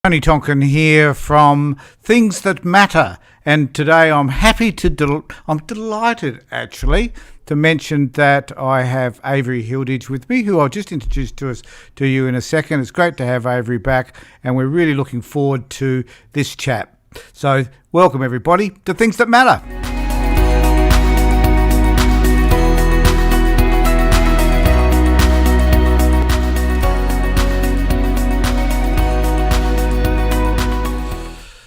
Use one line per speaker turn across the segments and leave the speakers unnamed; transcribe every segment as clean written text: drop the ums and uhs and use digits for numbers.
Tony Tonkin here from Things That Matter, and today I'm delighted actually to mention that I have Avery Hilditch with me, who I'll just introduce to you in a second. It's great to have Avery back, and we're really looking forward to this chat. So welcome everybody to Things That Matter.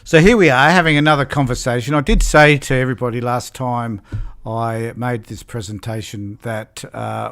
So here we are having another conversation. I did say to everybody last time I made this presentation that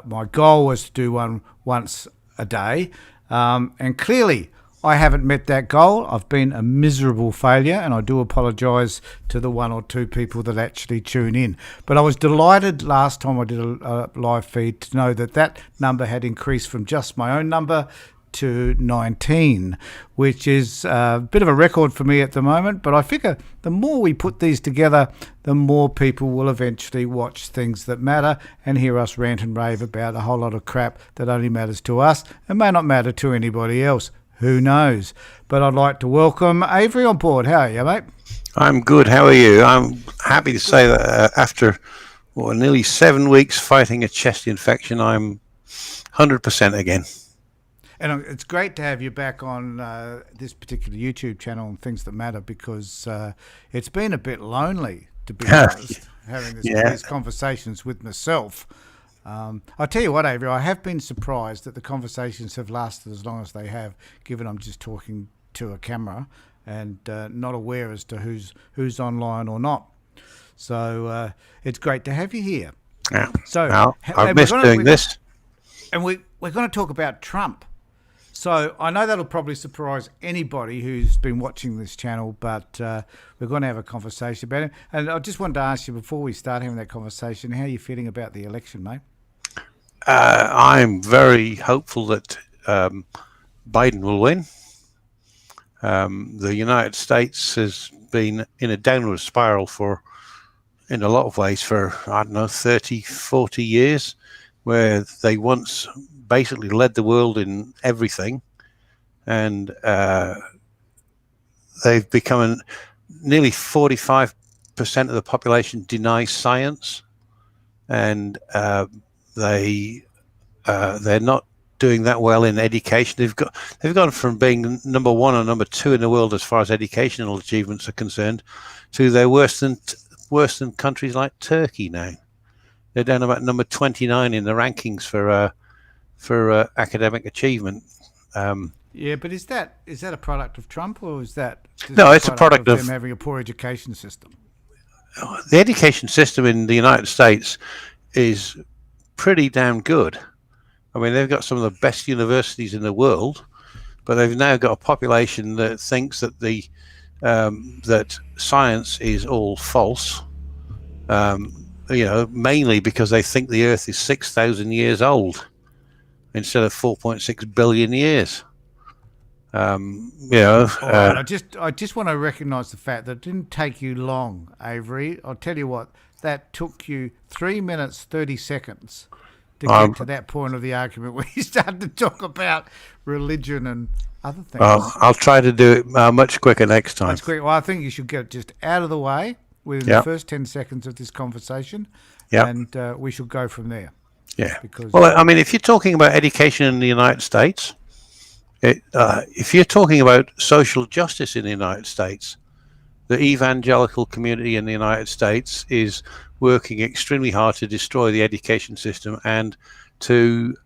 my goal was to do one once a day, and clearly I haven't met that goal. I've been a miserable failure, and I do apologise to the one or two people that actually tune in. But I was delighted last time I did a live feed to know that number had increased from just my own number to 19, which is a bit of a record for me at the moment. But I figure the more we put these together, the more people will eventually watch Things That Matter and hear us rant and rave about a whole lot of crap that only matters to us and may not matter to anybody else. Who knows? But I'd like to welcome Avery on board. How are you, mate?
I'm good. How are you? I'm happy to say that after nearly 7 weeks fighting a chest infection, I'm 100% again.
And it's great to have you back on this particular YouTube channel and Things That Matter, because it's been a bit lonely, to be honest, having these conversations with myself. I'll tell you what, Avery, I have been surprised that the conversations have lasted as long as they have, given I'm just talking to a camera and not aware as to who's online or not. So it's great to have you here.
Yeah.
So
well, I've missed doing this.
And we're going to talk about Trump. So I know that'll probably surprise anybody who's been watching this channel, but we're going to have a conversation about it. And I just wanted to ask you, before we start having that conversation, how are you feeling about the election, mate?
I'm very hopeful that Biden will win. The United States has been in a downward spiral in a lot of ways for, 30, 40 years, where they once basically led the world in everything, and they've become nearly 45% of the population denies science, and they're not doing that well in education. They've gone from being number one or number two in the world as far as educational achievements are concerned to they're worse than countries like Turkey now. They're down about number 29 in the rankings for academic achievement.
Yeah, but is that a product of Trump, or is that
it's a product of
them having a poor education system?
The education system in the United States is pretty damn good. I mean, they've got some of the best universities in the world, but they've now got a population that thinks that that science is all false. Mainly because they think the Earth is 6,000 years old instead of 4.6 billion years.
I just want to recognise the fact that it didn't take you long, Avery. I'll tell you what, that took you 3 minutes 30 seconds to get to that point of the argument where you started to talk about religion and other things.
I'll try to do it much quicker next time.
That's quick. Well, I think you should get it just out of the way within the first 10 seconds of this conversation, and we shall go from there.
Yeah. If you're talking about education in the United States, if you're talking about social justice in the United States, the evangelical community in the United States is working extremely hard to destroy the education system and to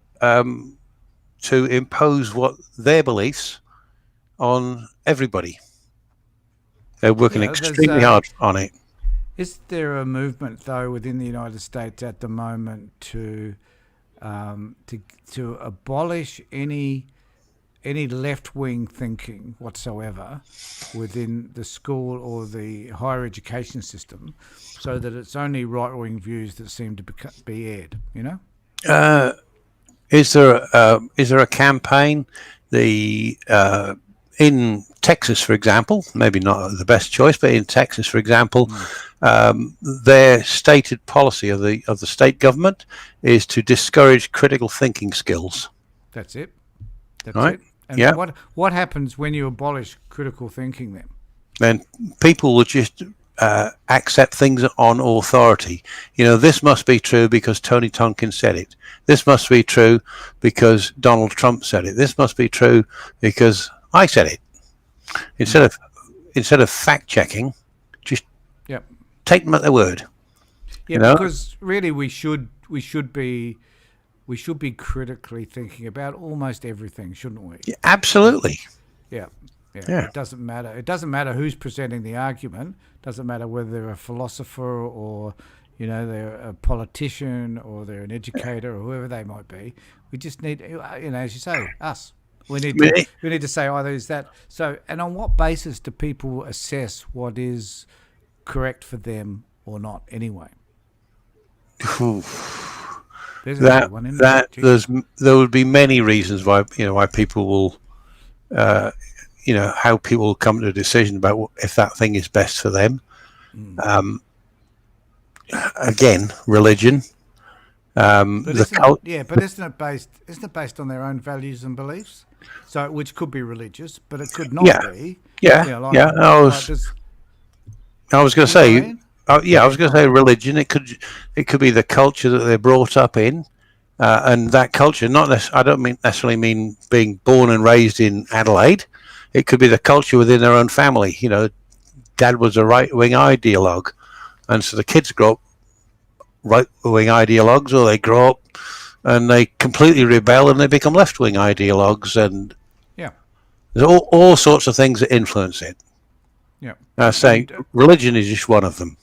impose what their beliefs on everybody. They're working extremely hard on it.
Is there a movement, though, within the United States at the moment to abolish any left-wing thinking whatsoever within the school or the higher education system, so that it's only right-wing views that seem to be aired?
Is there a campaign? In Texas, for example, maybe not the best choice, but in Texas, for example, their stated policy of the state government is to discourage critical thinking skills.
That's it.
Right?
And
Yeah.
what happens when you abolish critical thinking then?
Then people will just accept things on authority. This must be true because Tony Tompkins said it. This must be true because Donald Trump said it. This must be true because I said it. Instead of fact checking, just
Yep.
take them at their word.
Yeah, because really we should be critically thinking about almost everything, shouldn't we?
Yeah, absolutely.
Yeah.
Yeah.
It doesn't matter. It doesn't matter who's presenting the argument. It doesn't matter whether they're a philosopher or, they're a politician or they're an educator or whoever they might be. We just need, as you say, us. We need to say either is that so. And on what basis do people assess what is correct for them or not? Anyway, there's a good one, isn't it?
There would be many reasons why people will. How people will come to a decision about if that thing is best for them. Again, religion.
But isn't it based on their own values and beliefs? So, which could be religious, but it could not be.
Yeah. I was going to say. I was going to say religion. It could be the culture that they're brought up in. And that culture, I don't necessarily mean being born and raised in Adelaide. It could be the culture within their own family. Dad was a right-wing ideologue, and so the kids grow up right-wing ideologues, or they grow up and they completely rebel and they become left-wing ideologues, and there's all sorts of things that influence it.
Yeah,
I say religion is just one of them.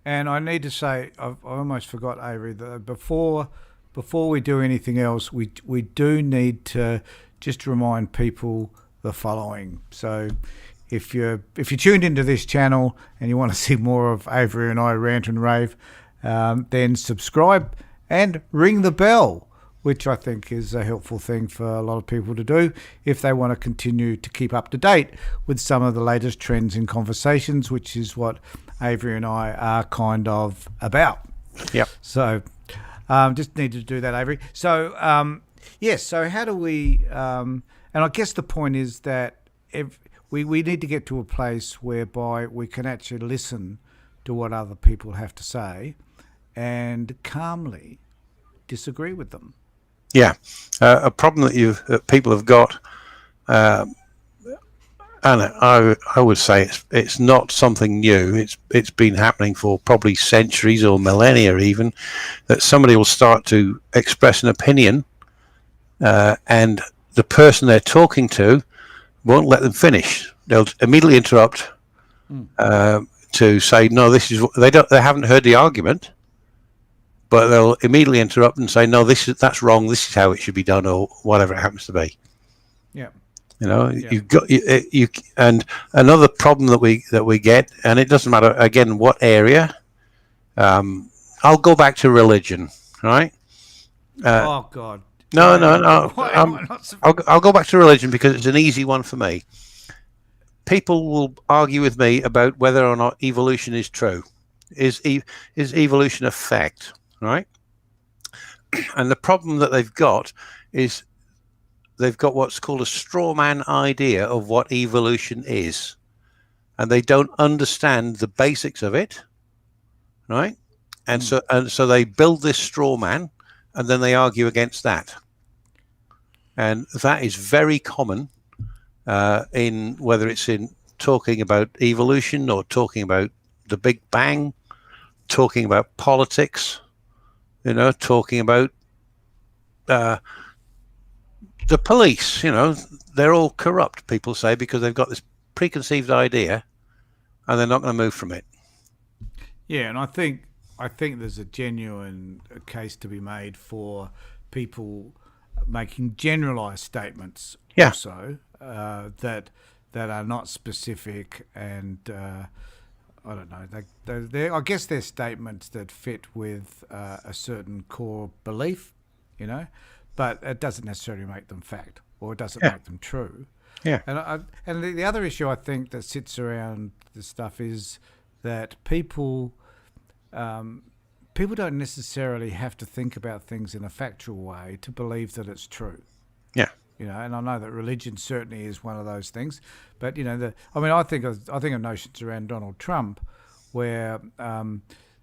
And I need to say, I almost forgot, Avery, that before we do anything else, we do need to just remind people the following. So if you're tuned into this channel and you want to see more of Avery and I rant and rave, then subscribe and ring the bell, which I think is a helpful thing for a lot of people to do if they want to continue to keep up to date with some of the latest trends in conversations, which is what Avery and I are kind of about.
Yep.
So just need to do that, Avery. So, yes, so how do we... and I guess the point is that if we need to get to a place whereby we can actually listen to what other people have to say and calmly disagree with them.
Yeah. A problem that people have got, and I would say it's not something new. It's been happening for probably centuries or millennia even, that somebody will start to express an opinion, and the person they're talking to won't let them finish. They'll immediately interrupt to say, no, this is they haven't heard the argument, but they'll immediately interrupt and say, no, that's wrong. This is how it should be done, or whatever it happens to be.
Yeah.
You've got you and another problem that we get, and it doesn't matter again what area. I'll go back to religion, right?
Oh God.
No. I'll go back to religion because it's an easy one for me. People will argue with me about whether or not evolution is true. Is evolution a fact, right? And the problem that they've got is they've got what's called a straw man idea of what evolution is, and they don't understand the basics of it, right? And so they build this straw man, and then they argue against that, and that is very common in whether it's in talking about evolution or talking about the Big Bang, talking about politics, talking about the police. They're all corrupt, people say, because they've got this preconceived idea and they're not going to move from it.
Yeah, and I think there's a genuine case to be made for people making generalized statements also that are not specific, and I don't know. I guess they're statements that fit with a certain core belief, but it doesn't necessarily make them fact, or it doesn't make them true.
Yeah.
And the other issue I think that sits around this stuff is that people don't necessarily have to think about things in a factual way to believe that it's true.
Yeah.
And I know that religion certainly is one of those things. But I think of notions around Donald Trump, where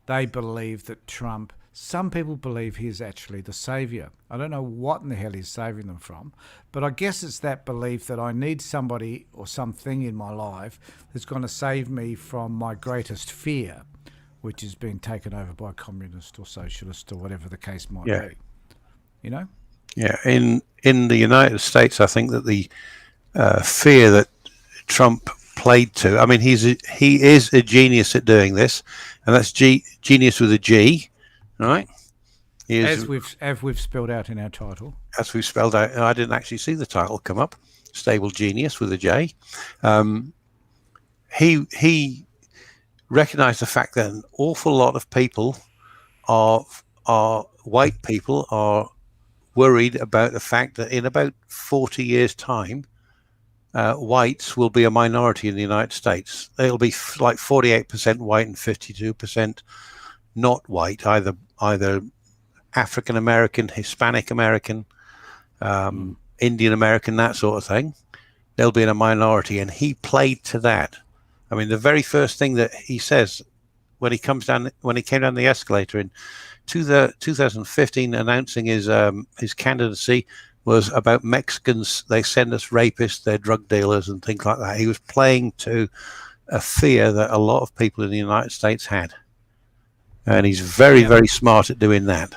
they believe that Trump. Some people believe he's actually the saviour. I don't know what in the hell he's saving them from, but I guess it's that belief that I need somebody or something in my life that's going to save me from my greatest fear, which is being taken over by a communist or socialist or whatever the case might be.
Yeah, in the United States, I think that the fear that Trump played to. I mean, he is a genius at doing this, and that's genius with a G, right?
As we've spelled out in our title.
As we've spelled out, I didn't actually see the title come up. Stable Jeneous with a J. He recognised the fact that an awful lot of people are white people are worried about the fact that in about 40 years' time, whites will be a minority in the United States. They'll be like 48% white and 52% not white, either African American, Hispanic American, Indian American, that sort of thing. They'll be in a minority, and he played to that. I mean, the very first thing that he says when he came down the escalator in 2015, announcing his candidacy, was about Mexicans. They send us rapists, they're drug dealers, and things like that. He was playing to a fear that a lot of people in the United States had, and he's very, very smart at doing that.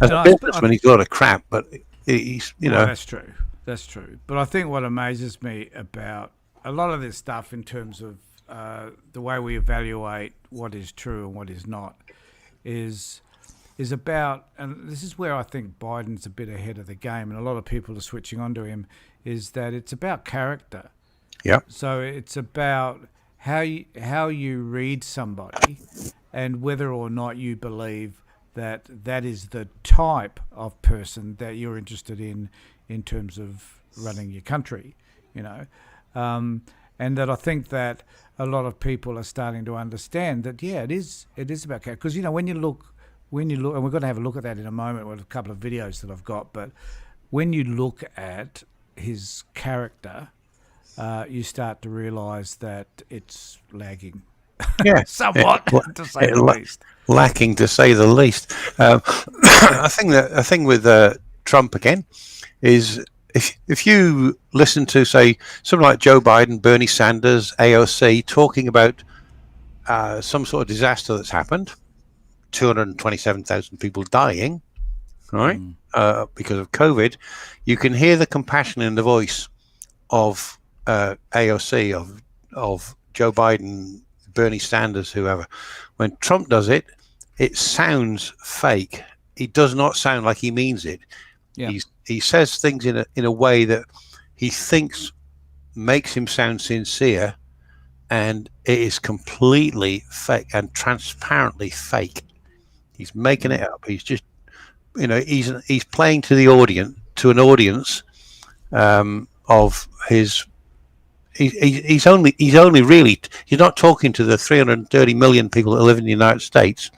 As a businessman, he's got a lot of crap, but he's
That's true. That's true. But I think what amazes me about a lot of this stuff, in terms of the way we evaluate what is true and what is not, is about, and this is where I think Biden's a bit ahead of the game, and a lot of people are switching onto him, is that it's about character.
Yeah.
So it's about how you read somebody, and whether or not you believe that is the type of person that you're interested in terms of running your country, and that I think that a lot of people are starting to understand that it is about character. Because when you look, and we're going to have a look at that in a moment with a couple of videos that I've got, but when you look at his character, you start to realise that it's lagging.
Yeah,
somewhat, to say the least.
Lacking, to say the least. I think with Trump again is if you listen to, say, someone like Joe Biden, Bernie Sanders, AOC talking about some sort of disaster that's happened, 227,000 people dying, right, because of COVID, you can hear the compassion in the voice of AOC, of Joe Biden, Bernie Sanders, whoever. When Trump does it, it sounds fake. He does not sound like he means it. Yeah. He says things in a way that he thinks makes him sound sincere, and it is completely fake and transparently fake. He's making it up. He's just, he's playing to an audience of his. He's only really, he's not talking to the 330 million people that live in the United States.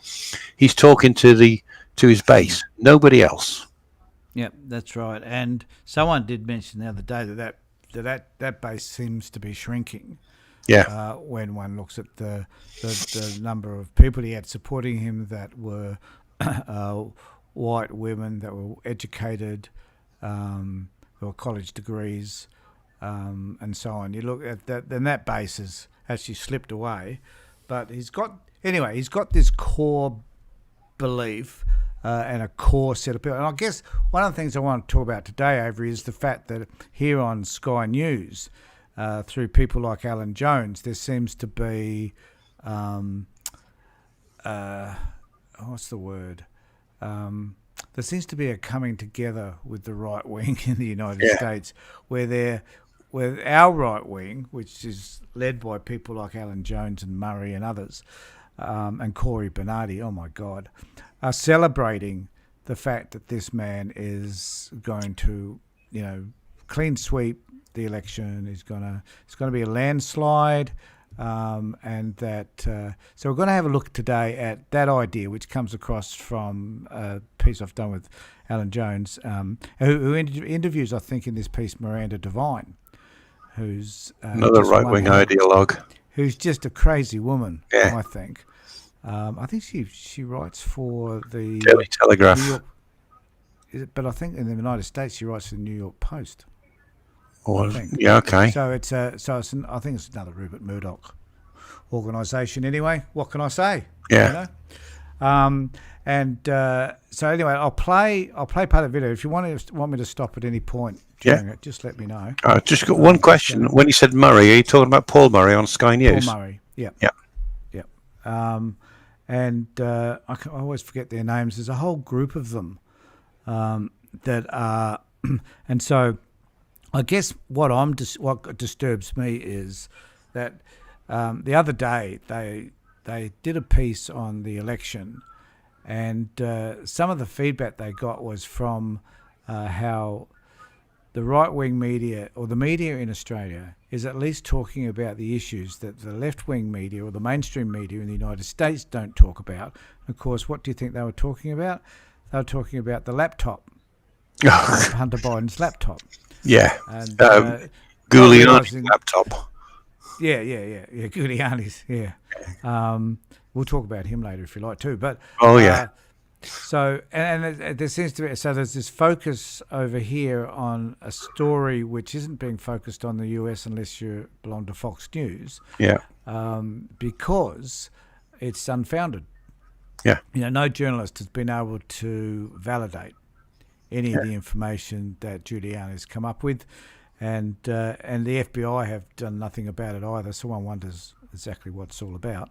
He's talking to his base, nobody else.
Yeah, that's right. And someone did mention the other day that base seems to be shrinking.
Yeah.
When one looks at the number of people he had supporting him that were white women, that were educated, who were college degrees, and so on. You look at that, then that base has actually slipped away. But he's got this core belief and a core set of people. And I guess one of the things I want to talk about today, Avery, is the fact that here on Sky News, through people like Alan Jones, there seems to be, what's the word? There seems to be a coming together with the right wing in the United States, where our right wing, which is led by people like Alan Jones and Murray and others, and Corey Bernardi, oh my God, are celebrating the fact that this man is going to, clean sweep the election. It's going to be a landslide, and that. So we're going to have a look today at that idea, which comes across from piece I've done with Alan Jones, who interviews, I think, in this piece, Miranda Devine, who's
Another right-wing ideologue.
Who's just a crazy woman,
Yeah.
I think. I think she writes for the
Daily Telegraph.
New York, but I think in the United States she writes for the New York Post.
Yeah, okay.
So I think it's another Rupert Murdoch organisation. Anyway, what can I say?
Yeah.
So anyway, I'll play part of the video. If you want me to stop at any point during it, just let me know.
I've just got one question. When you said Murray, are you talking about Paul Murray on Sky News?
Paul Murray. Yeah. I always forget their names. There's a whole group of them that are, and so I guess what disturbs me is that the other day they did a piece on the election, and some of the feedback they got was from how the right-wing media, or the media in Australia, is at least talking about the issues that the left-wing media or the mainstream media in the United States don't talk about. Of course, what do you think they were talking about? They were talking about the laptop, Hunter Biden's laptop.
Yeah.
And
Giuliani's laptop.
Yeah, Giuliani's, yeah. We'll talk about him later if you like too. But so there seems to be, so there's this focus over here on a story which isn't being focused on the US unless you belong to Fox News.
Yeah.
Because it's unfounded.
Yeah.
No journalist has been able to validate any of the information that Giuliani's come up with, and the FBI have done nothing about it either. So one wonders exactly what it's all about.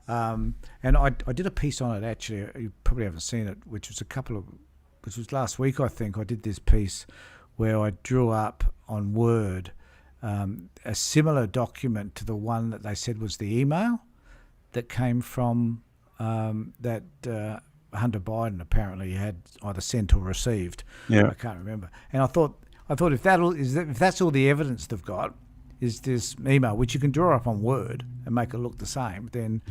And I did a piece on it, actually. You probably haven't seen it, which was last week, I think. I did this piece where I drew up on Word a similar document to the one that they said was the email that came from that Hunter Biden apparently had either sent or received.
Yeah.
I can't remember. And I thought if that's all the evidence they've got is this email, which you can draw up on Word and make it look the same, then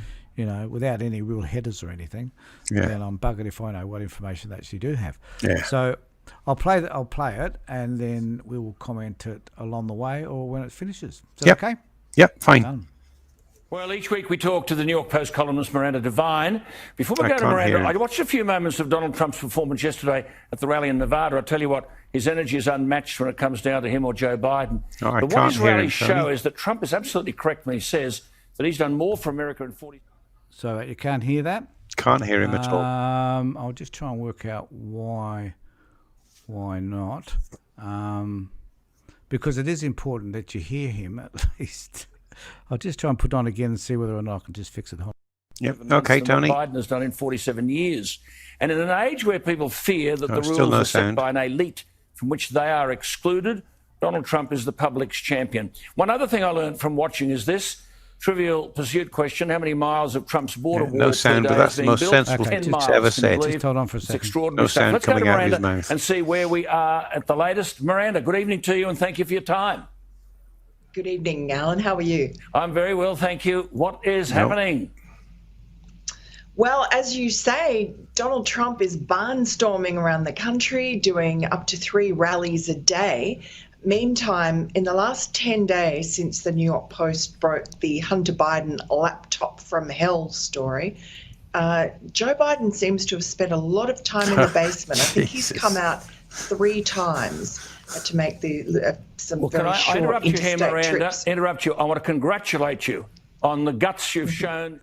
without any real headers or anything, then I'm buggered if I know what information they actually do have.
Yeah.
So I'll play it, and then we will comment it along the way or when it finishes. Is that okay?
Yep, fine.
Done.
Well, each week we talk to the New York Post columnist Miranda Devine. Before we go to Miranda, I watched a few moments of Donald Trump's performance yesterday at the rally in Nevada. I tell you what, his energy is unmatched when it comes down to him or Joe Biden. But what his rallies show is that Trump is absolutely correct when he says that he's done more for America in 40...
So you can't hear that?
Can't hear him at all.
I'll just try and work out why not. Because it is important that you hear him at least. I'll just try and put it on again and see whether or not I can just fix it.
Yep. Okay, Tony.
What Biden has done in 47 years. And in an age where people fear that the rules are set by an elite from which they are excluded, Donald Trump is the public's champion. One other thing I learned from watching is this Trivial Pursuit question: how many miles of Trump's border wall
no sound, but that's the most sensible
thing
he's ever said.
Just hold on for a second.
It's extraordinary
No
stuff.
sound
Let's go to
coming out of his
Miranda
mouth.
and see where we are at the latest. Miranda, good evening to you and thank you for your time.
Good evening, Alan. How are you?
I'm very well, thank you. What is happening?
Well, as you say, Donald Trump is barnstorming around the country, doing up to 3 rallies a day. Meantime, in the last 10 days since the New York Post broke the Hunter Biden laptop from hell story, Joe Biden seems to have spent a lot of time in the basement. I think he's come out 3 times to make some very short interstate trips.
Interrupt you. I want to congratulate you on the guts you've shown.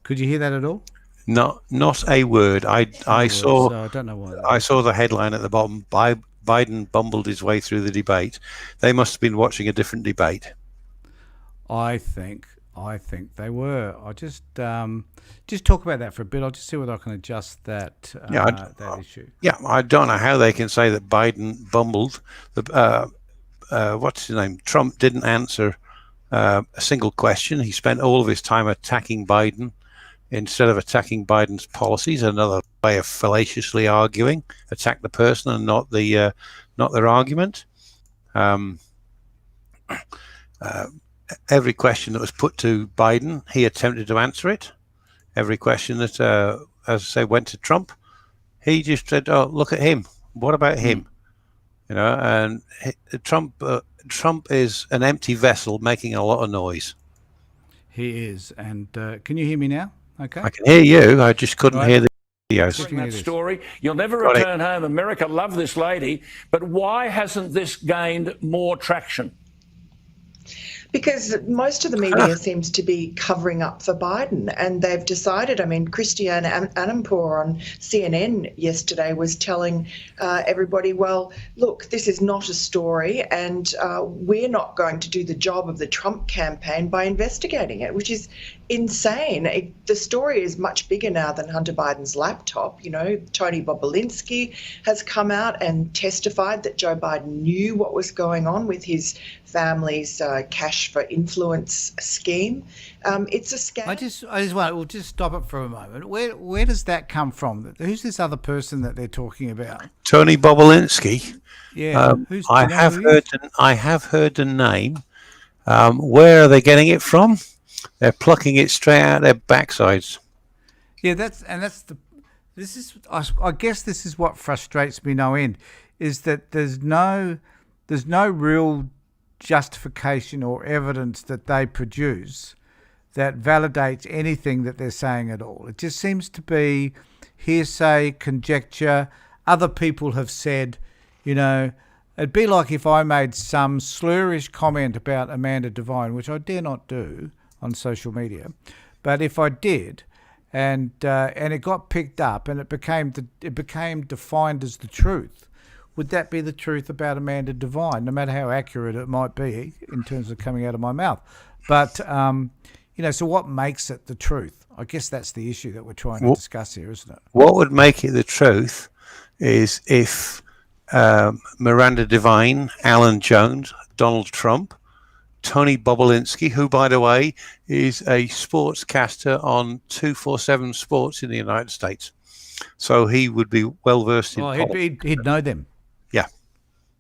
Could you hear that at all?
Not a word. I saw.
So I don't know why.
I saw the headline at the bottom. Biden bumbled his way through the debate. They must have been watching a different debate.
I think they were. I just talk about that for a bit. I'll just see whether I can adjust that that issue.
Yeah, I don't know how they can say that Biden bumbled. What's his name? Trump didn't answer a single question. He spent all of his time attacking Biden instead of attacking Biden's policies. Another way of fallaciously arguing: attack the person and not their argument. Every question that was put to Biden, he attempted to answer it. Every question that, as I say, went to Trump, He just said, "Oh, look at him. What about him?" You know, and Trump is an empty vessel making a lot of noise.
He is. And can you hear me now? Okay.
I can hear you. I just couldn't hear the videos.
That story. You'll never return home. America love this lady, but why hasn't this gained more traction?
Because most of the media seems to be covering up for Biden, and they've decided. I mean, Christiane Amanpour on CNN yesterday was telling everybody, well, look, this is not a story, and we're not going to do the job of the Trump campaign by investigating it, which is insane. The story is much bigger now than Hunter Biden's laptop. You know, Tony Bobulinski has come out and testified that Joe Biden knew what was going on with his family's cash for influence scheme. It's a scam.
I just want we'll just stop it for a moment. Where does that come from? Who's this other person that they're talking about?
Tony Bobulinski.
Yeah,
I have heard the name. Where are they getting it from? They're plucking it straight out their backsides.
Yeah, I guess this is what frustrates me no end, is that there's no real justification or evidence that they produce that validates anything that they're saying at all. It just seems to be hearsay, conjecture. Other people have said, you know, it'd be like if I made some slurish comment about Amanda Devine, which I dare not do on social media, but if I did, and it got picked up and it became defined as the truth, would that be the truth about Amanda Devine, no matter how accurate it might be in terms of coming out of my mouth? But you know, so what makes it the truth? I guess that's the issue that we're trying to discuss here, isn't it?
What would make it the truth is if Miranda Devine, Alan Jones, Donald Trump, Tony Bobulinski, who, by the way, is a sportscaster on 247 Sports in the United States. So he would be well versed in politics.
He'd know them.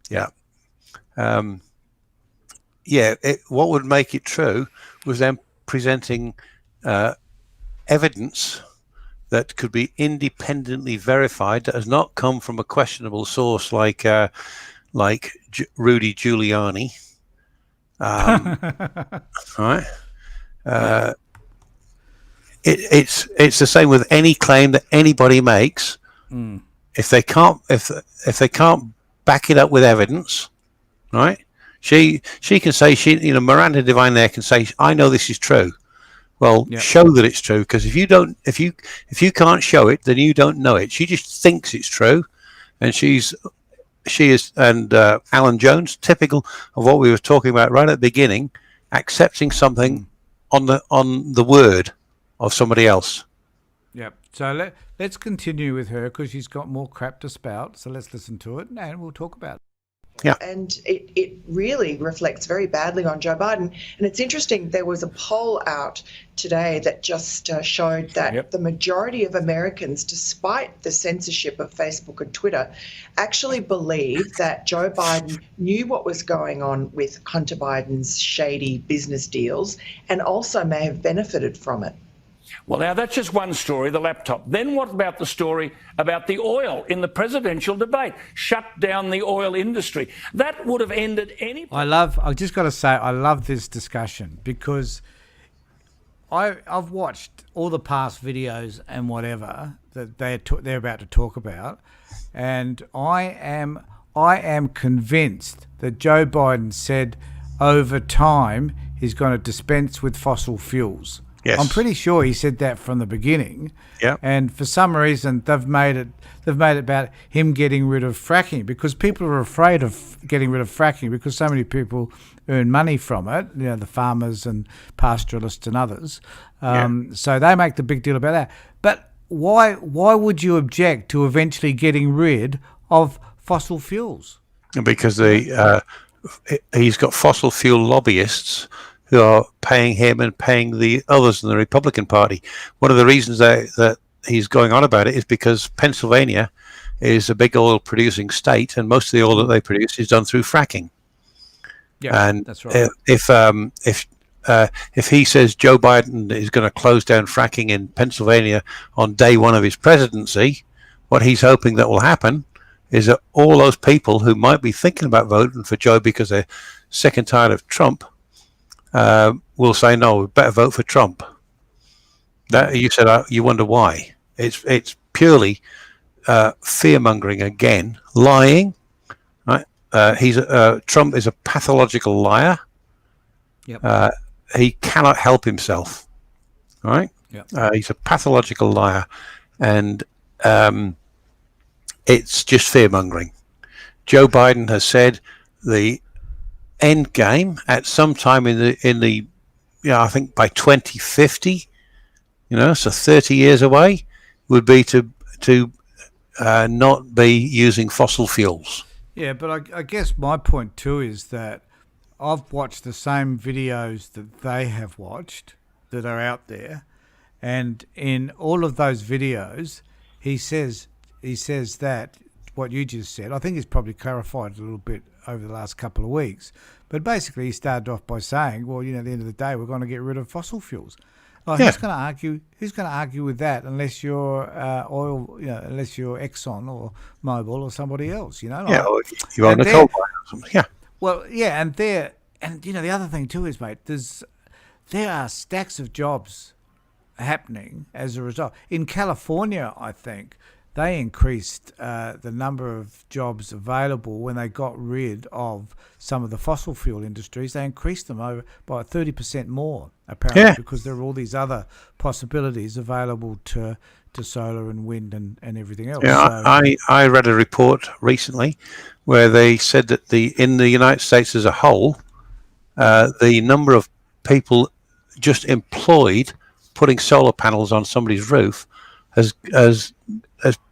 Yeah. What would make it true was them presenting evidence that could be independently verified, that has not come from a questionable source like Rudy Giuliani. Right. It's the same with any claim that anybody makes. If they can't back it up with evidence, right? She can say Miranda Devine there can say, I know this is true. Well, show that it's true, because if you can't show it, then you don't know it. She just thinks it's true, and she is, and Alan Jones, typical of what we were talking about right at the beginning, accepting something on the word of somebody else.
Yep. So let's continue with her, because she's got more crap to spout. So let's listen to it, and we'll talk about it.
Yeah.
And it really reflects very badly on Joe Biden. And it's interesting, there was a poll out today that just showed that the majority of Americans, despite the censorship of Facebook and Twitter, actually believe that Joe Biden knew what was going on with Hunter Biden's shady business deals and also may have benefited from it.
Well, now that's just one story, the laptop. Then what about the story about the oil in the presidential debate? Shut down the oil industry. That would have ended any...
I just got to say, I love this discussion, because I've watched all the past videos and whatever that they're about to talk about, and I am convinced that Joe Biden said over time he's going to dispense with fossil fuels.
Yes.
I'm pretty sure he said that from the beginning.
Yeah.
And for some reason they've made it about him getting rid of fracking, because people are afraid of getting rid of fracking because so many people earn money from it, you know, the farmers and pastoralists and others. So they make the big deal about that. But why would you object to eventually getting rid of fossil fuels?
Because he's got fossil fuel lobbyists who are paying him and paying the others in the Republican Party. One of the reasons that he's going on about it is because Pennsylvania is a big oil producing state, and most of the oil that they produce is done through fracking.
Yeah,
and
that's right.
If he says Joe Biden is going to close down fracking in Pennsylvania on day one of his presidency, what he's hoping that will happen is that all those people who might be thinking about voting for Joe because they're sick and tired of Trump will say, no, we better vote for Trump. That you said, you wonder why. It's purely fear-mongering again, lying. Right? Trump is a pathological liar.
Yep.
He cannot help himself. Right?
Yep.
He's a pathological liar, and it's just fear-mongering. Joe Biden has said the end game at some time in the I think by 2050, so 30 years away, would be to not be using fossil fuels.
Yeah, but I guess my point too is that I've watched the same videos that they have watched that are out there, and in all of those videos, he says that what you just said. I think he's probably clarified a little bit over the last couple of weeks, but basically he started off by saying, well, at the end of the day, we're going to get rid of fossil fuels. Like, Who's going to argue with that unless you're oil, unless you're Exxon or Mobil or somebody else, Like,
or you own a coal mine or something. Yeah.
Well, yeah, and the other thing too is, mate, there are stacks of jobs happening as a result. In California, I think they increased the number of jobs available when they got rid of some of the fossil fuel industries. They increased them over by 30% more, apparently, because there are all these other possibilities available to solar and wind and everything else.
Yeah,
so,
I read a report recently where they said that in the United States as a whole, the number of people just employed putting solar panels on somebody's roof has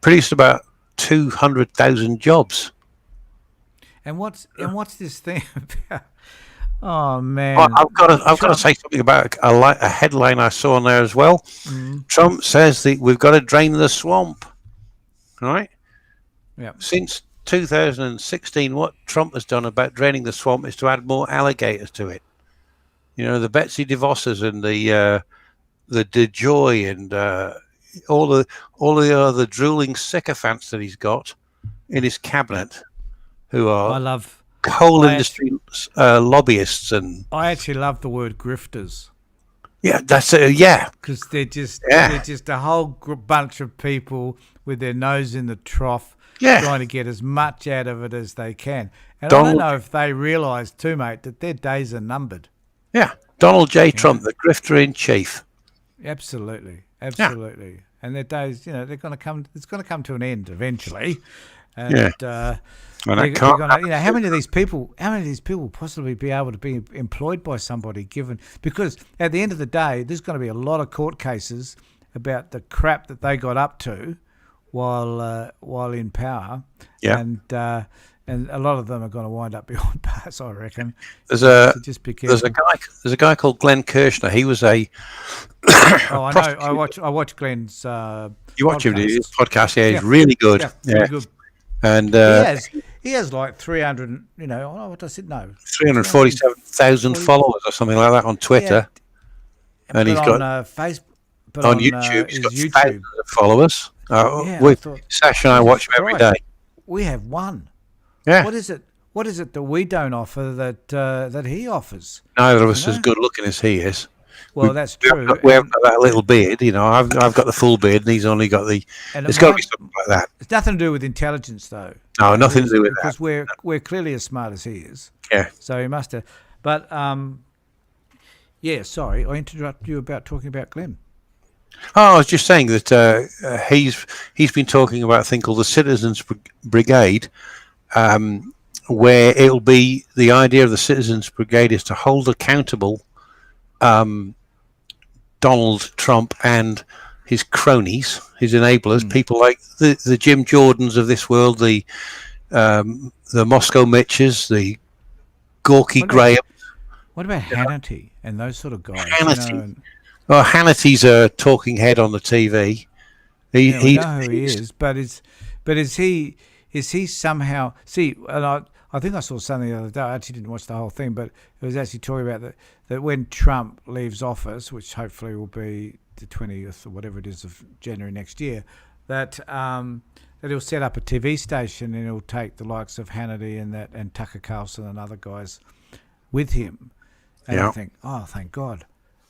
produced about 200,000 jobs.
And what's this thing about? Oh man!
I've got to say something about a headline I saw on there as well. Trump says that we've got to drain the swamp. Right?
Yeah.
Since 2016, what Trump has done about draining the swamp is to add more alligators to it. The Betsy DeVosses and the DeJoy and all the other drooling sycophants that he's got in his cabinet, who are coal industry lobbyists. And
I actually love the word grifters.
Yeah, that's it. Yeah,
because they're just a whole bunch of people with their nose in the trough, trying to get as much out of it as they can. And I don't know if they realise too, mate, that their days are numbered.
Yeah, Donald J. Trump, the grifter in chief.
Absolutely. And their days, they're going to come. It's going to come to an end eventually. And,
how many
of these people possibly be able to be employed by somebody? Because at the end of the day, there's going to be a lot of court cases about the crap that they got up to while in power. Yeah. And a lot of them are going to wind up behind bars, I reckon.
There's a guy called Glenn Kirshner. He was a
I know. I watch Glenn's.
You watch him? His podcast. Yeah, he's really good.
Yeah, really good.
And
he has like 300. What I said, no,
347,000 followers or something like that on Twitter.
Yeah. And he's got Facebook.
On YouTube, he's got thousands of followers. Sash and I watch him every day.
We have one.
Yeah.
What is it that we don't offer that he offers?
Neither of us as good looking as he is.
Well, that's true.
We haven't got that little beard, I've got the full beard, and he's only got the. It's got to be something like that.
It's nothing to do with intelligence, though.
No, nothing to do with
that. Because we're clearly as smart as he is.
Yeah.
So he must have. But sorry, I interrupted you about talking about Glenn.
Oh, I was just saying that he's been talking about a thing called the Citizens Brigade. Where it'll be the idea of the Citizens Brigade is to hold accountable Donald Trump and his cronies, his enablers, people like the Jim Jordans of this world, the Moscow Mitches, the Gorky Graham.
What about Hannity and those sort of guys?
Hannity. Well, Hannity's a talking head on the TV.
We know who he is, but is he? Is he somehow... See, and I think I saw something the other day. I actually didn't watch the whole thing, but it was actually talking about that when Trump leaves office, which hopefully will be the 20th or whatever it is of January next year, that that he'll set up a TV station and he'll take the likes of Hannity and Tucker Carlson and other guys with him. And I think, oh, thank God.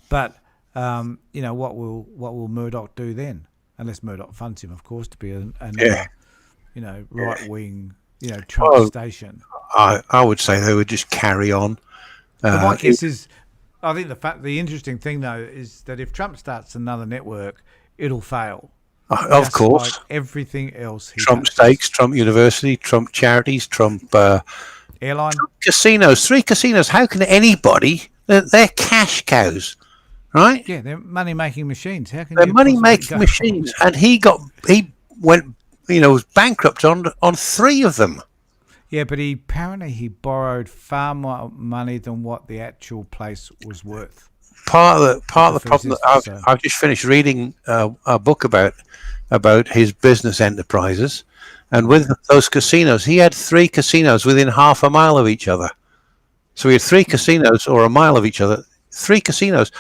But what will Murdoch do then? Unless Murdoch funds him, of course, to be another right wing Trump station.
I would say they would just carry on.
But my guess is, I think the interesting thing though is that if Trump starts another network, it'll fail.
Of course,
like everything else.
Trump Stakes, Trump University, Trump Charities, Trump
airline,
Trump casinos, 3 casinos. How can anybody? They're cash cows, right?
Yeah, they're money-making machines. How can
they're money-making machines? And he went, was bankrupt on 3 of them.
Yeah, but apparently he borrowed far more money than what the actual place was worth.
Part of the problem that I've just finished reading a book about his business enterprises, and with those casinos, he had 3 casinos within half a mile of each other. So he had 3 casinos or a mile of each other. 3 casinos.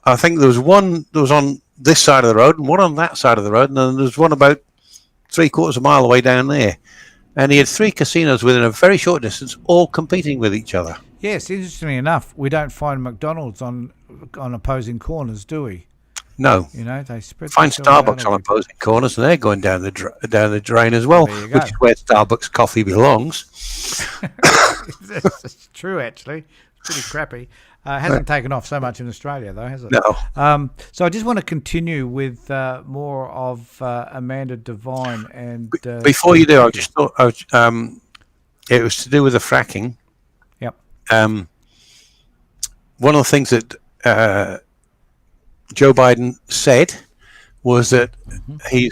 I think there was one that was on this side of the road and one on that side of the road, and then there was one about 3/4 mile away down there. And he had 3 casinos within a very short distance, all competing with each other.
Yes, interestingly enough, we don't find McDonald's on opposing corners, do we?
No.
They spread.
Find Starbucks on opposing corners, and they're going down the drain as well, which is where Starbucks coffee belongs.
That's true, actually. It's pretty crappy. Hasn't taken off so much in Australia, though, has it?
No.
So I just want to continue with more of Amanda Devine. And
before you do, I just thought it was to do with the fracking.
Yep.
One of the things that Joe Biden said was that he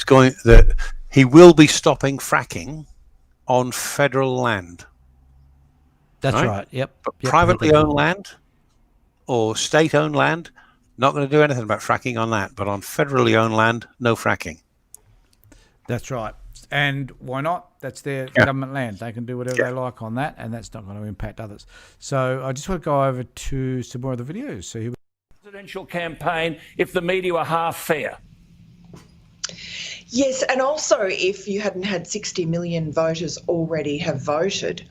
will be stopping fracking on federal land.
That's right. Yep.
But privately owned land or state-owned land, not going to do anything about fracking on that. But on federally owned land, no fracking.
That's right. And why not? That's their government land. They can do whatever they like on that, and that's not going to impact others. So I just want to go over to some more of the videos. So here
presidential campaign, if the media were half fair.
Yes, and also if you hadn't had 60 million voters already have voted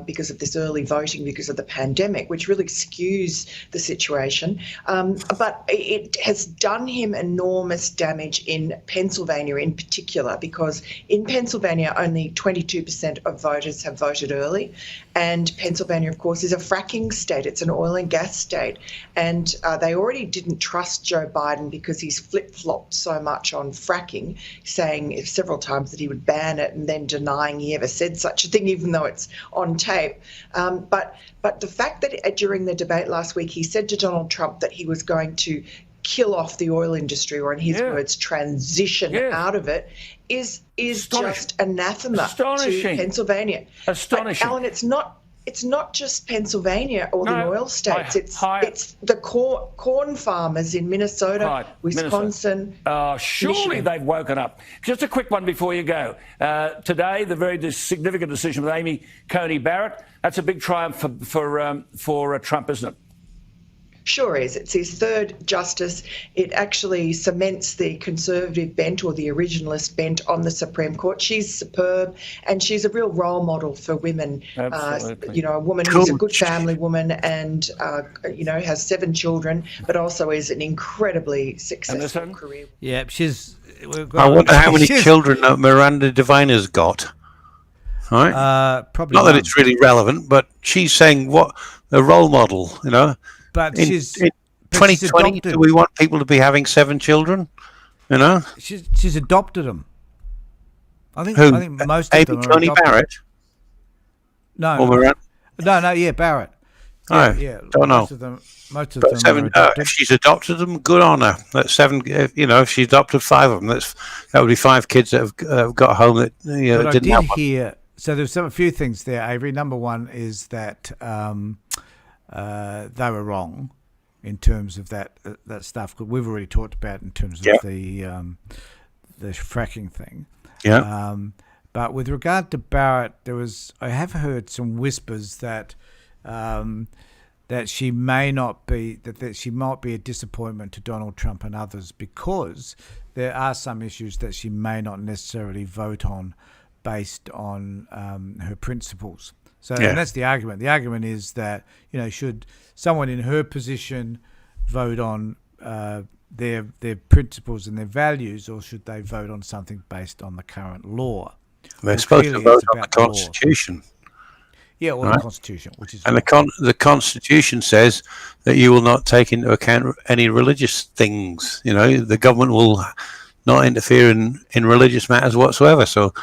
because of this early voting, because of the pandemic, which really skews the situation. But it has done him enormous damage in Pennsylvania in particular, because in Pennsylvania only 22% of voters have voted early. And Pennsylvania, of course, is a fracking state. It's an oil and gas state. And they already didn't trust Joe Biden because he's flip-flopped so much on fracking, saying several times that he would ban it and then denying he ever said such a thing, even though it's on tape. But the fact that during the debate last week, he said to Donald Trump that he was going to kill off the oil industry, or in his words, transition out of it, is just anathema to Pennsylvania.
Astonishing.
Alan, it's not just Pennsylvania or the oil states. It's the corn farmers in Minnesota, Wisconsin.
Surely
Michigan.
They've woken up. Just a quick one before you go. Today, the very significant decision with Amy Coney Barrett. That's a big triumph for Trump, isn't it?
Sure is. It's his 3rd justice. It actually cements the conservative bent or the originalist bent on the Supreme Court. She's superb, and she's a real role model for women.
Absolutely.
A woman who's a good family woman and, has 7 children, but also is an incredibly successful career.
Yeah,
I wonder how many children Miranda Devine has got. Right?
Probably
not that it's really relevant, but she's saying what the role model,
But
in 2020, do we want people to be having 7 children?
She's adopted them. I think most of them are
Coney
adopted.
Barrett?
No, Barrett.
Don't know.
Most of them
7,
are adopted.
if she's adopted them, good on her. That's 7. If she's adopted 5 of them, that would be 5 kids that have got home that
But
didn't
I did
have
hear. So there's a few things there, Avery. Number one is that they were wrong in terms of that stuff. We've already talked about in terms of the fracking thing.
Yeah.
But with regard to Barrett, I have heard some whispers that that she may not be that she might be a disappointment to Donald Trump and others, because there are some issues that she may not necessarily vote on based on her principles. So and that's the argument. The argument is that, should someone in her position vote on their principles and their values, or should they vote on something based on the current law?
They're supposed to vote on the Constitution.
Yeah, or the Constitution, which is...
And the Constitution says that you will not take into account any religious things. The government will not interfere in religious matters whatsoever. So,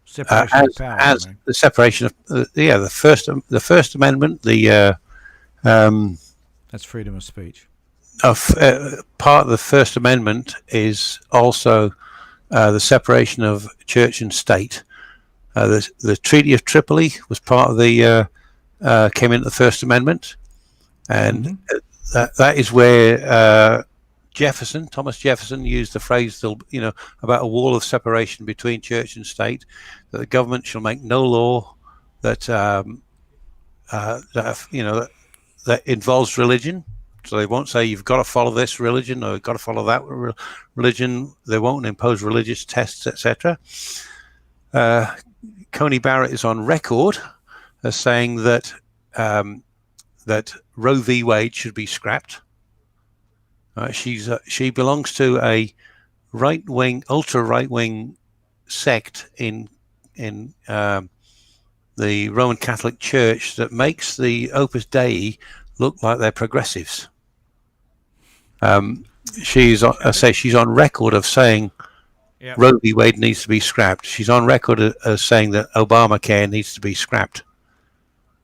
separation of power,
as the separation of the First Amendment,
that's freedom of speech.
Part of the First Amendment is also the separation of church and state. The Treaty of Tripoli was part of came into the First Amendment, and that is where Thomas Jefferson used the phrase, about a wall of separation between church and state, that the government shall make no law that that involves religion. So they won't say you've got to follow this religion or you've got to follow that religion. They won't impose religious tests, etc. Coney Barrett is on record as saying that that Roe v. Wade should be scrapped. She belongs to a ultra right wing sect in the Roman Catholic Church that makes the Opus Dei look like they're progressives. She's on record of saying Roe v. Wade needs to be scrapped. She's on record as saying that Obamacare needs to be scrapped.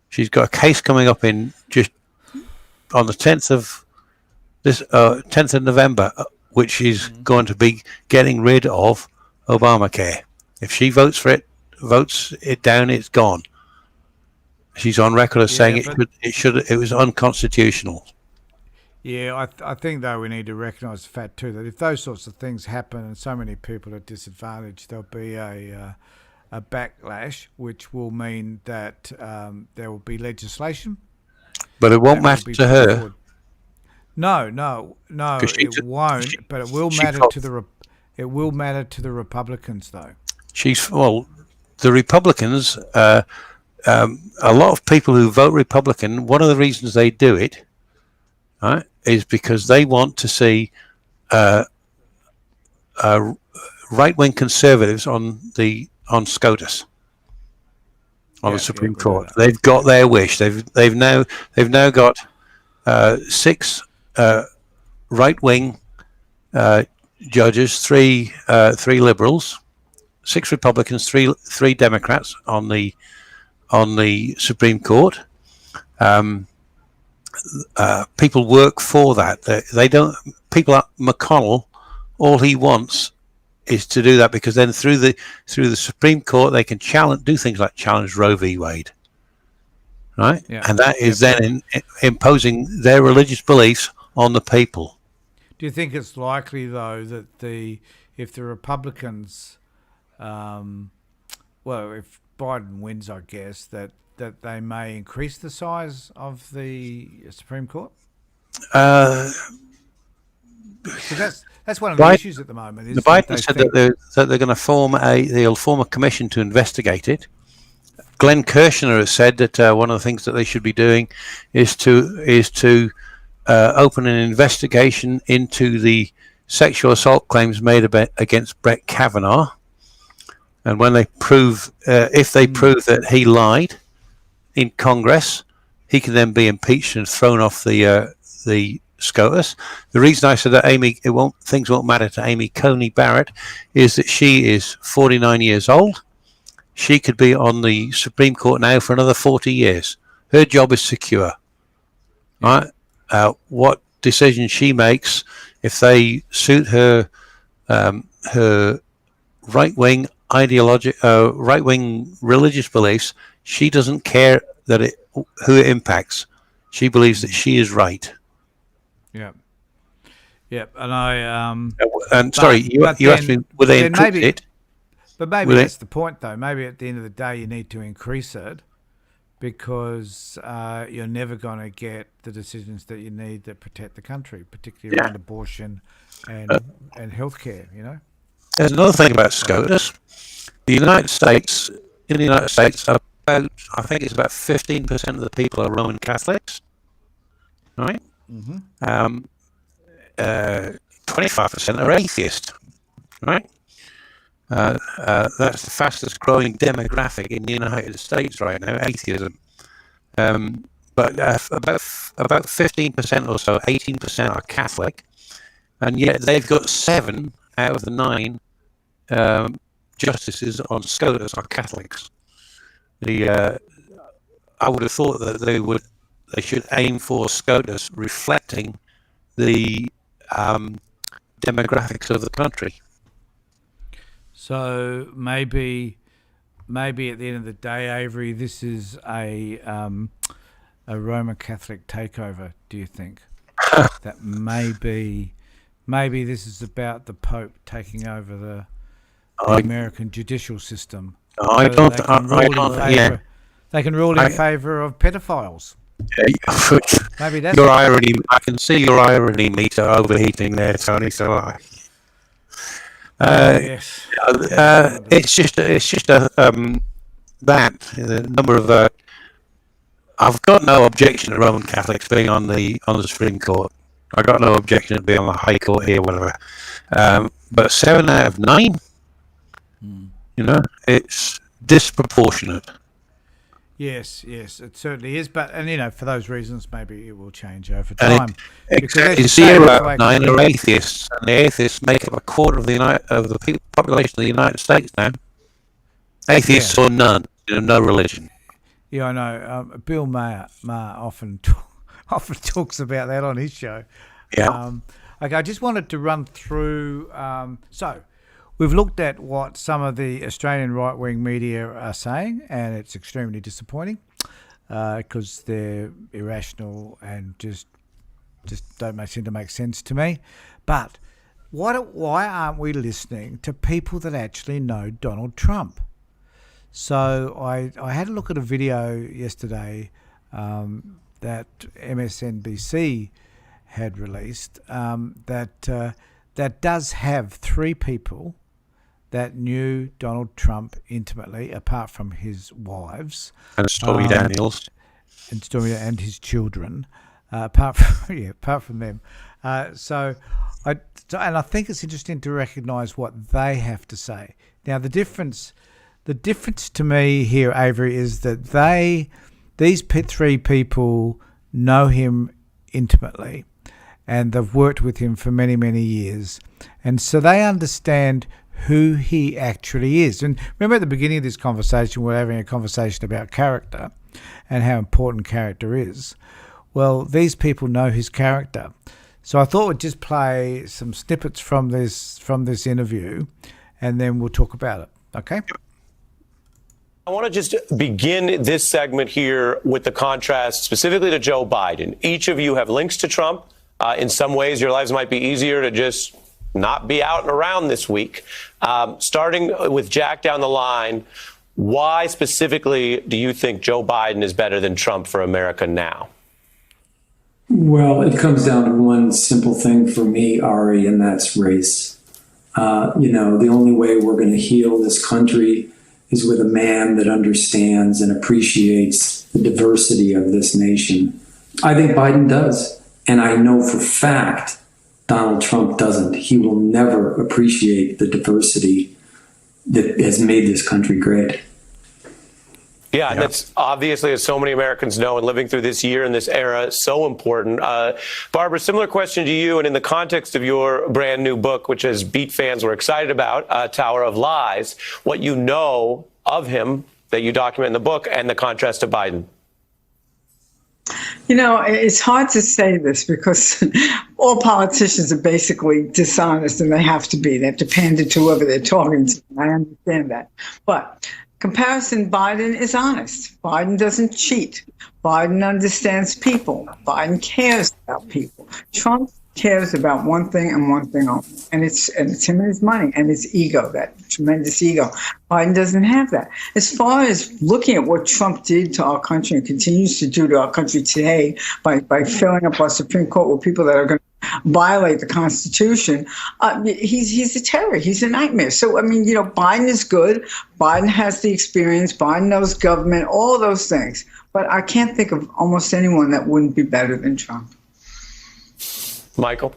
She's got a case coming up on the 10th of November, which is going to be getting rid of Obamacare. If she votes it down, it's gone. She's on record as saying it was unconstitutional.
Yeah, I think, though, we need to recognise the fact, too, that if those sorts of things happen and so many people are disadvantaged, there'll be a backlash, which will mean that there will be legislation.
But it won't matter to her.
Forward. No, it won't. But it will matter to the Republicans, though.
The Republicans. A lot of people who vote Republican, one of the reasons they do it, right, is because they want to see right-wing conservatives on SCOTUS, on the Supreme Court. They've got their wish. They've now got 6 right-wing judges, 3 Liberals, 6 Republicans, 3 Democrats on the Supreme Court. People work for that. They don't. People like McConnell, all he wants is to do that, because then through the Supreme Court they can do things like challenge Roe v. Wade, right? Yeah. And that is then imposing their religious beliefs on the people.
Do you think it's likely, though, that if the Republicans, if Biden wins, I guess, that they may increase the size of the Supreme Court? That's one of the issues at the moment. Is
Biden said that they're going to form a commission to investigate it. Glenn Kirshner has said that one of the things that they should be doing is to open an investigation into the sexual assault claims made against Brett Kavanaugh, and when they prove that he lied in Congress, he can then be impeached and thrown off the SCOTUS. The reason I said that things won't matter to Amy Coney Barrett is that she is 49 years old. She could be on the Supreme Court now for another 40 years. Her job is secure. Right? What decision she makes, if they suit her right-wing right-wing religious beliefs, she doesn't care who it impacts. She believes that she is right.
Yeah. Yep. And
you asked me, will they increase it?
But maybe that's the point, though. Maybe at the end of the day, you need to increase it because you're never going to get the decisions that you need that protect the country, particularly around abortion and healthcare. You know.
There's another thing about SCOTUS. In the United States, about, I think it's about 15% of the people are Roman Catholics, right? 25% are atheists, right? That's the fastest growing demographic in the United States right now, atheism. But about 15% or so, 18% are Catholic, and yet they've got 7 out of the 9 justices on SCOTUS are Catholics. I would have thought that they should aim for SCOTUS reflecting the demographics of the country.
So maybe at the end of the day, Avery, this is a Roman Catholic takeover. Do you think that maybe this is about the Pope taking over the American judicial system?
I don't.
They can rule in favour of pedophiles. Maybe that's
your irony. I can see your irony meter overheating there, Tony. So
yes.
It's just the number of. I've got no objection to Roman Catholics being on the Supreme Court. I got no objection to being on the High Court here, whatever. But 7 out of 9, you know, it's disproportionate.
Yes, it certainly is. But you know, for those reasons, maybe it will change over time.
Exactly, 0 out of 9 are atheists, and the atheists make up a quarter of the population of the United States now. Atheists or none, no religion.
Yeah, I know. Bill Maher often talks about that on his show.
Yeah.
Okay, I just wanted to run through. So, we've looked at what some of the Australian right-wing media are saying, and it's extremely disappointing because they're irrational and just don't seem to make sense to me. But why aren't we listening to people that actually know Donald Trump? So I had a look at a video yesterday that MSNBC had released that does have 3 people that knew Donald Trump intimately, apart from his wives
and Stormy Daniels,
and his children. Apart from them. So I think it's interesting to recognise what they have to say. Now the difference to me here, Avery, is that these 3 people know him intimately, and they've worked with him for many, many years, and so they understand who he actually is. And remember at the beginning of this conversation, we're having a conversation about character and how important character is. Well, these people know his character. So I thought we'd just play some snippets from this interview, and then we'll talk about it. Okay?
I want to just begin this segment here with the contrast specifically to Joe Biden. Each of you have links to Trump. In some ways, your lives might be easier to just not be out and around this week. Starting with Jack down the line, why specifically do you think Joe Biden is better than Trump for America now?
Well, it comes down to one simple thing for me, Ari, and that's race. The only way we're going to heal this country is with a man that understands and appreciates the diversity of this nation. I think Biden does. And I know for fact Donald Trump doesn't. He will never appreciate the diversity that has made this country great.
Yeah, and that's obviously, as so many Americans know, and living through this year and this era, so important. Barbara, similar question to you, and in the context of your brand new book, which as Beat fans were excited about, Tower of Lies, what you know of him that you document in the book and the contrast to Biden.
You know, it's hard to say this because all politicians are basically dishonest, and they have to be. They have to pander to whoever they're talking to. I understand that. But comparison, Biden is honest. Biden doesn't cheat. Biden understands people. Biden cares about people. Trump cares about one thing and one thing only, and it's him and his money and his ego, that tremendous ego. Biden doesn't have that. As far as looking at what Trump did to our country and continues to do to our country today by filling up our Supreme Court with people that are going to violate the Constitution, he's a terror. He's a nightmare. So, I mean, Biden is good. Biden has the experience. Biden knows government, all of those things. But I can't think of almost anyone that wouldn't be better than Trump.
Michael?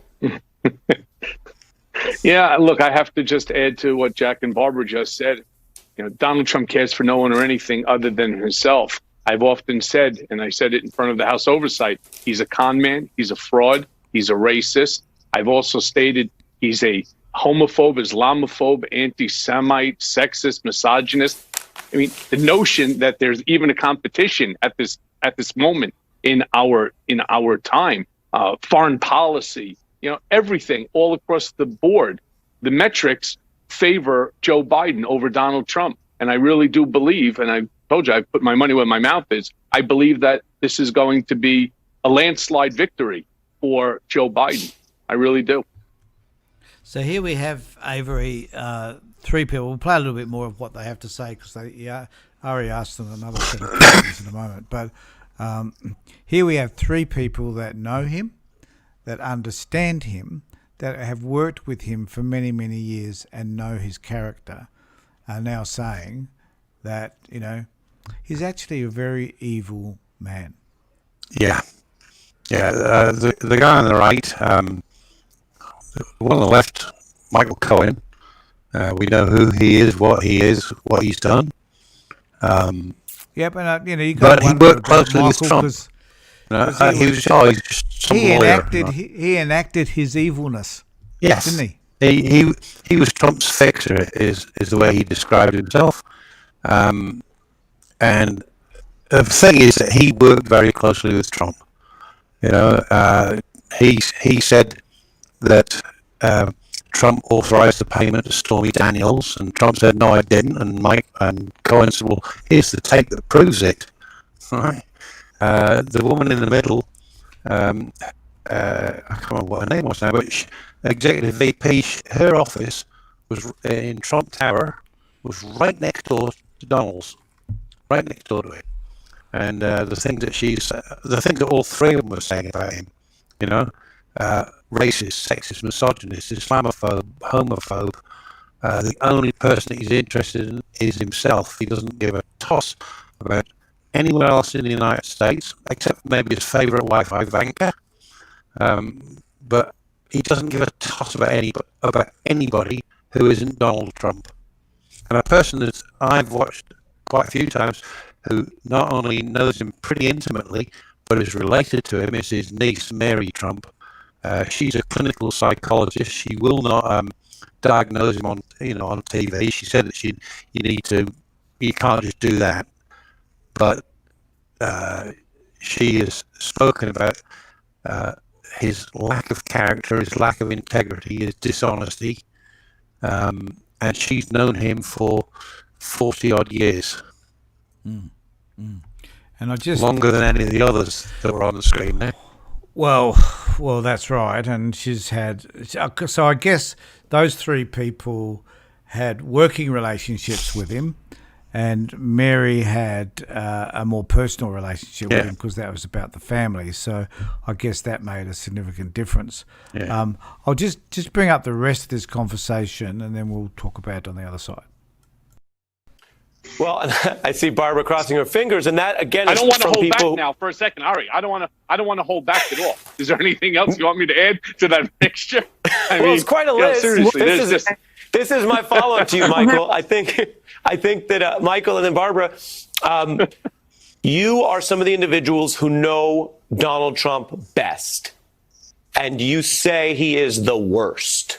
Yeah, look, I have to just add to what Jack and Barbara just said. Donald Trump cares for no one or anything other than himself. I've often said, and I said it in front of the House Oversight, he's a con man, he's a fraud, he's a racist. I've also stated he's a homophobe, Islamophobe, anti-Semite, sexist, misogynist. I mean, the notion that there's even a competition at this moment in our time, foreign policy, everything all across the board, the metrics favor Joe Biden over Donald Trump. And I really do believe, and I told you I put my money where my mouth is, I believe that this is going to be a landslide victory for Joe Biden. I really do.
So here we have, Avery, three people. We'll play a little bit more of what they have to say because I already asked them another set of questions in a moment. But here we have three people that know him, that understand him, that have worked with him for many, many years and know his character, are now saying that, he's actually a very evil man.
Yeah. The guy on the right, one on the left, Michael Cohen. We know who he is, what he's done.
Yeah, but you
but he worked closely with Trump.
He enacted his evilness.
Yes,
didn't he?
He was Trump's fixer, is the way he described himself. And the thing is that he worked very closely with Trump. He said that Trump authorized the payment to Stormy Daniels, and Trump said, "No, I didn't." And Cohen said, "Well, here's the tape that proves it." Right? The woman in the middle, I can't remember what her name was now, but executive VP, her office was in Trump Tower, was right next door to Donald's, right next door to it. And the thing that all three of them were saying about him, racist, sexist, misogynist, Islamophobe, homophobe. The only person he's interested in is himself. He doesn't give a toss about anyone else in the United States, except maybe his favorite wife, Ivanka. But he doesn't give a toss about anybody who isn't Donald Trump. And a person that I've watched quite a few times, who not only knows him pretty intimately, but is related to him, is his niece, Mary Trump. She's a clinical psychologist. She will not diagnose him on TV. She said that you can't just do that. But she has spoken about his lack of character, his lack of integrity, his dishonesty, and she's known him for 40 odd years.
And
longer than any of the others that were on the screen there.
Well, that's right. And she's had. So I guess those three people had working relationships with him, and Mary had a more personal relationship with him because that was about the family. So I guess that made a significant difference. Yeah. I'll just bring up the rest of this conversation, and then we'll talk about it on the other side.
Well, I see Barbara crossing her fingers, and that again.
I don't want to hold back now for a second, Ari. I don't want to hold back at all. Is there anything else you want me to add to that mixture? I mean,
it's quite a list.
Seriously,
this is my follow-up to you, Michael. I think that Michael and then Barbara, you are some of the individuals who know Donald Trump best, and you say he is the worst.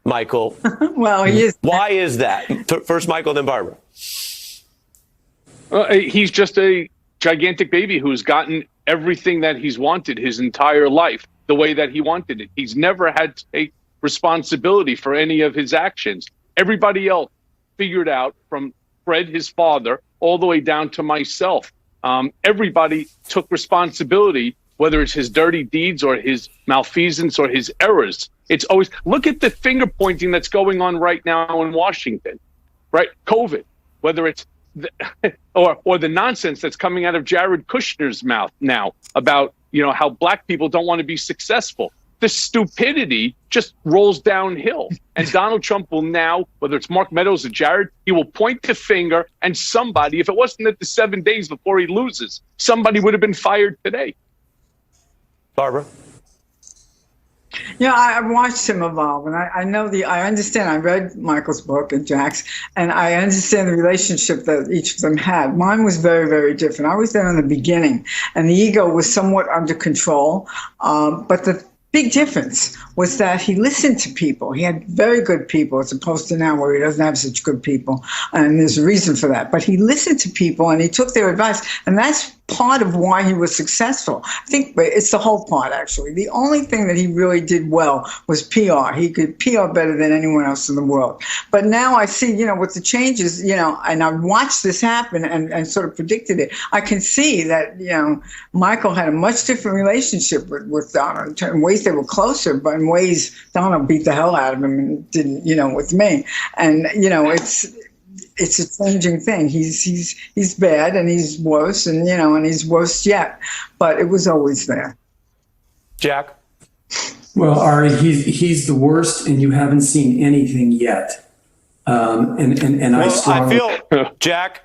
Michael,
well, he is.
Why is that? First, Michael, then Barbara.
He's just a gigantic baby who's gotten everything that he's wanted his entire life, the way that he wanted it. He's never had to take responsibility for any of his actions. Everybody else figured out, from Fred, his father, all the way down to myself. Everybody took responsibility whether it's his dirty deeds or his malfeasance or his errors. It's always, look at the finger pointing that's going on right now in Washington, right? COVID, whether it's or the nonsense that's coming out of Jared Kushner's mouth now about, how black people don't want to be successful. The stupidity just rolls downhill. And Donald Trump will now, whether it's Mark Meadows or Jared, he will point the finger, and somebody, if it wasn't at the 7 days before he loses, somebody would have been fired today.
Barbara?
Yeah, I watched him evolve, and I understand. I read Michael's book and Jack's, and I understand the relationship that each of them had. Mine was very, very different. I was there in the beginning, and the ego was somewhat under control, but the big difference was that he listened to people. He had very good people, as opposed to now where he doesn't have such good people, and there's a reason for that. But he listened to people, and he took their advice, and that's part of why he was successful. I think it's the whole part, actually. The only thing that he really did well was PR. He could PR better than anyone else in the world. But now I see, with the changes, and I watched this happen and sort of predicted it. I can see that, Michael had a much different relationship with Donald. In ways they were closer, but in ways Donald beat the hell out of him and didn't, with me. And, it's a changing thing. He's bad, and he's worse, and he's worse yet. But it was always there.
Jack?
Well, Ari, he's the worst, and you haven't seen anything yet.
I feel, Jack,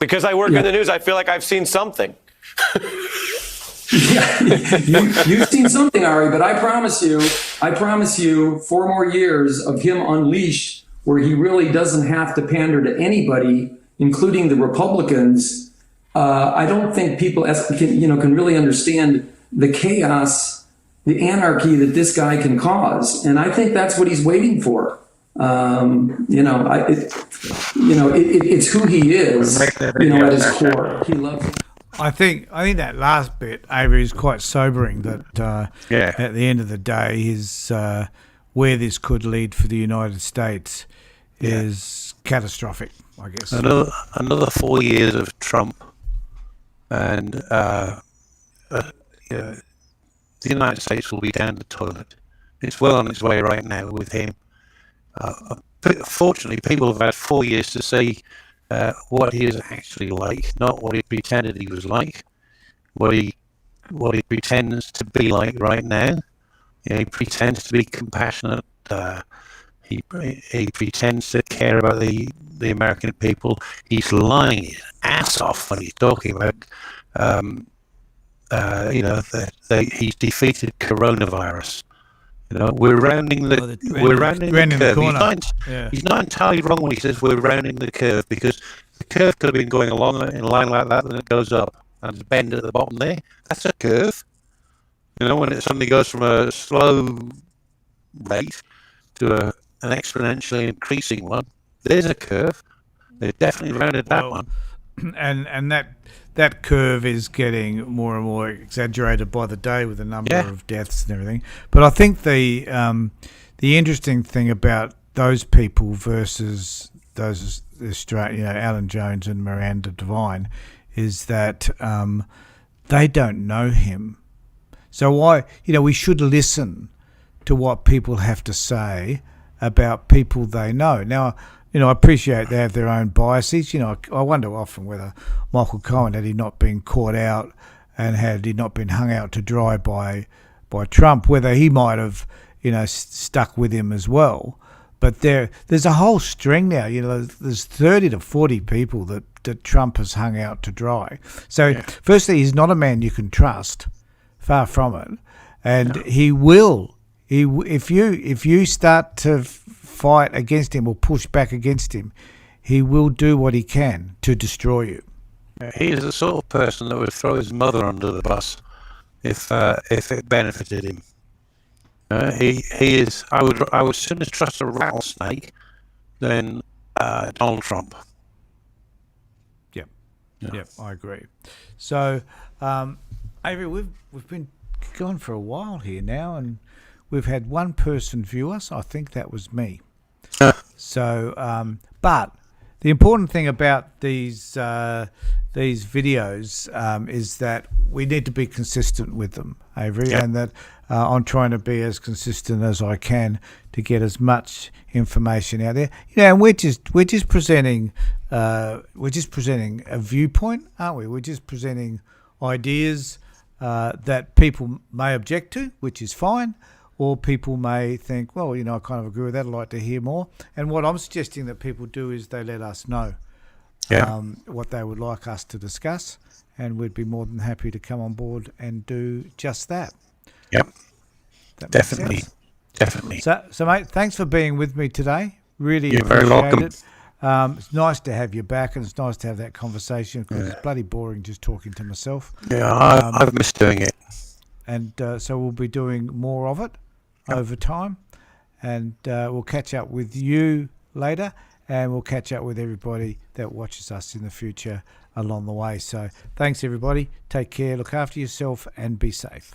because I work in the news, I feel like I've seen something.
Yeah, you've seen something, Ari, but I promise you 4 more years of him unleashed, where he really doesn't have to pander to anybody, including the Republicans. I don't think people can really understand the chaos, the anarchy that this guy can cause, and I think that's what he's waiting for. It's who he is, at his core. He loves it.
I think that last bit, Avery, is quite sobering. That at the end of the day, is where this could lead for the United States is catastrophic, I guess.
Another 4 years of Trump, and the United States will be down the toilet. It's well on its way right now with him. Fortunately, people have had 4 years to see what he is actually like, not what he pretended he was like, what he pretends to be like right now. He pretends to be compassionate. He pretends to care about the American people. He's lying his ass off when he's talking about that he's defeated coronavirus. We're rounding the curve. He's not entirely wrong when he says we're rounding the curve, because the curve could have been going along in a line like that, and it goes up and there's a bend at the bottom there. That's a curve. When it suddenly goes from a slow rate to an exponentially increasing one, there's a curve. They've definitely rounded that one.
And that curve is getting more and more exaggerated by the day with the number of deaths and everything. But I think the interesting thing about those people versus those Alan Jones and Miranda Devine is that they don't know him. So we should listen to what people have to say about people they know. Now, I appreciate they have their own biases. I wonder often whether Michael Cohen, had he not been caught out and had he not been hung out to dry by Trump, whether he might have, stuck with him as well. But there's a whole string now. There's 30 to 40 people that Trump has hung out to dry. So, firstly, he's not a man you can trust. Far from it. And he will. If you start to fight against him or push back against him, he will do what he can to destroy you.
He is the sort of person that would throw his mother under the bus if it benefited him. He is. I would sooner trust a rattlesnake than Donald Trump.
Yep, I agree. So, Avery, we've been going for a while here now, and we've had one person view us. I think that was me. So, but The important thing about these videos is that we need to be consistent with them, Avery, and that I'm trying to be as consistent as I can to get as much information out there. And we're just presenting a viewpoint, aren't we? We're just presenting ideas that people may object to, which is fine. Or people may think, well, I kind of agree with that. I'd like to hear more. And what I'm suggesting that people do is they let us know what they would like us to discuss, and we'd be more than happy to come on board and do just that.
Yep,
That
definitely.
So, mate, thanks for being with me today. Really
You're
appreciate
very welcome.
it. It's nice to have you back, and it's nice to have that conversation because it's bloody boring just talking to myself.
Yeah, I've missed doing it.
And so we'll be doing more of it over time, and we'll catch up with you later, and we'll catch up with everybody that watches us in the future along the way. So thanks, everybody. Take care, look after yourself, and be safe.